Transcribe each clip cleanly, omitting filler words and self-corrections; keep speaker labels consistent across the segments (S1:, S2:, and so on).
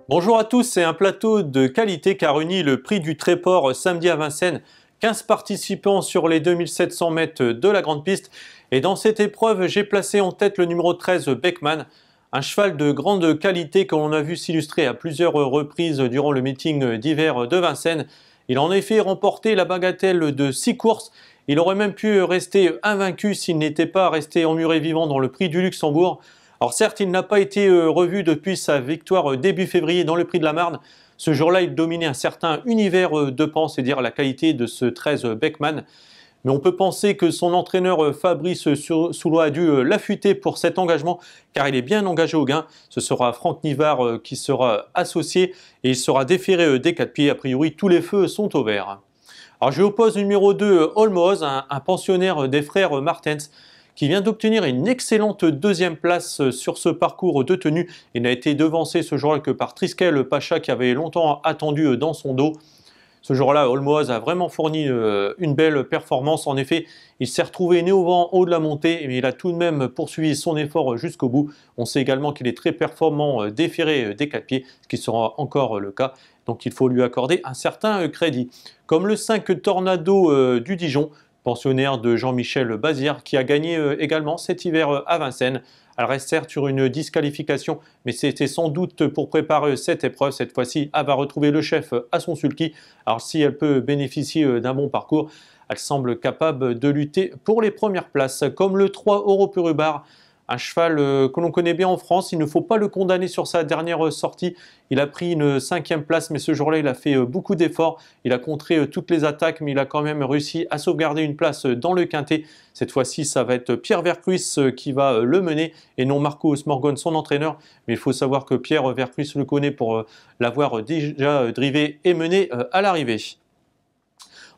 S1: Bonjour à tous, c'est un plateau de qualité qui a réuni le prix du Tréport samedi à Vincennes. 15 participants sur les 2700 mètres de la grande piste. Et dans cette épreuve, j'ai placé en tête le numéro 13, Beckman. Un cheval de grande qualité que l'on a vu s'illustrer à plusieurs reprises durant le meeting d'hiver de Vincennes. Il a en effet remporté la bagatelle de 6 courses. Il aurait même pu rester invaincu s'il n'était pas resté emmuré vivant dans le prix du Luxembourg. Alors certes, il n'a pas été revu depuis sa victoire début février dans le prix de la Marne. Ce jour-là, il dominait un certain univers de pan, c'est dire la qualité de ce 13 Beckman. Mais on peut penser que son entraîneur Fabrice Soulois a dû l'affûter pour cet engagement, car il est bien engagé au gain. Ce sera Franck Nivard qui sera associé et il sera déféré des 4 pieds. A priori, tous les feux sont au vert. Alors je lui oppose le numéro 2, Olmoz, un pensionnaire des frères Martens, qui vient d'obtenir une excellente deuxième place sur ce parcours de tenue. Il n'a été devancé ce jour-là que par Triskel Pacha qui avait longtemps attendu dans son dos. Ce jour-là, Olmoz a vraiment fourni une belle performance. En effet, il s'est retrouvé né au vent haut de la montée, mais il a tout de même poursuivi son effort jusqu'au bout. On sait également qu'il est très performant déféré des 4 pieds, ce qui sera encore le cas. Donc il faut lui accorder un certain crédit. Comme le 5 Tornado du Dijon, pensionnaire de Jean-Michel Bazir, qui a gagné également cet hiver à Vincennes. Elle reste certes sur une disqualification, mais c'était sans doute pour préparer cette épreuve. Cette fois-ci, elle va retrouver le chef à son sulky. Alors si elle peut bénéficier d'un bon parcours, elle semble capable de lutter pour les premières places. Comme le 3 Europurubar, un cheval que l'on connaît bien en France. Il ne faut pas le condamner sur sa dernière sortie. Il a pris une 5e place, mais ce jour-là, il a fait beaucoup d'efforts. Il a contré toutes les attaques, mais il a quand même réussi à sauvegarder une place dans le quintet. Cette fois-ci, ça va être Pierre Vercruis qui va le mener et non Marco Smorgon, son entraîneur. Mais il faut savoir que Pierre Vercruis le connaît pour l'avoir déjà drivé et mené à l'arrivée.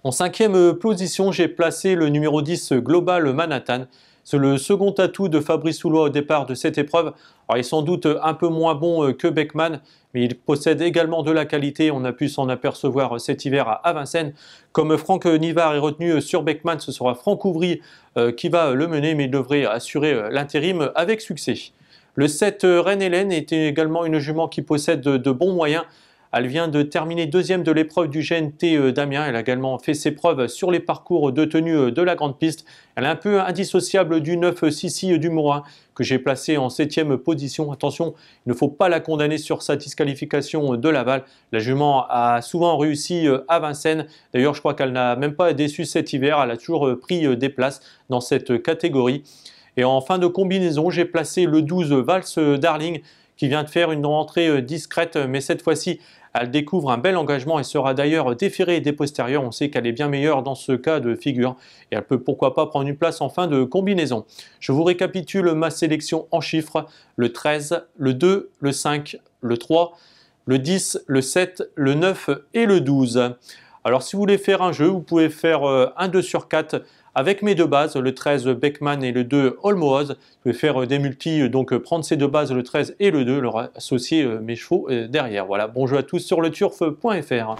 S1: En 5e position, j'ai placé le numéro 10, Global Manhattan. C'est le second atout de Fabrice Soulois au départ de cette épreuve. Alors, il est sans doute un peu moins bon que Beckman, mais il possède également de la qualité. On a pu s'en apercevoir cet hiver à Vincennes. Comme Franck Nivard est retenu sur Beckman, ce sera Franck Ouvry qui va le mener, mais il devrait assurer l'intérim avec succès. Le 7 Reine Hélène est également une jument qui possède de bons moyens. Elle vient de terminer 2e de l'épreuve du GNT d'Amiens. Elle a également fait ses preuves sur les parcours de tenue de la grande piste. Elle est un peu indissociable du 9 Sissi du Morin que j'ai placé en 7e position. Attention, il ne faut pas la condamner sur sa disqualification de Laval. La jument a souvent réussi à Vincennes. D'ailleurs, je crois qu'elle n'a même pas déçu cet hiver. Elle a toujours pris des places dans cette catégorie. Et en fin de combinaison, j'ai placé le 12 Vals Darling qui vient de faire une rentrée discrète, mais cette fois-ci, elle découvre un bel engagement et sera d'ailleurs déférée des postérieurs. On sait qu'elle est bien meilleure dans ce cas de figure et elle peut pourquoi pas prendre une place en fin de combinaison. Je vous récapitule ma sélection en chiffres. Le 13, le 2, le 5, le 3, le 10, le 7, le 9 et le 12. Alors si vous voulez faire un jeu, vous pouvez faire un 2 sur 4 avec mes deux bases, le 13 Beckman et le 2 Olmoz. Vous pouvez faire des multis, donc prendre ces deux bases, le 13 et le 2, leur associer mes chevaux derrière. Voilà, bon jeu à tous sur le turf.fr.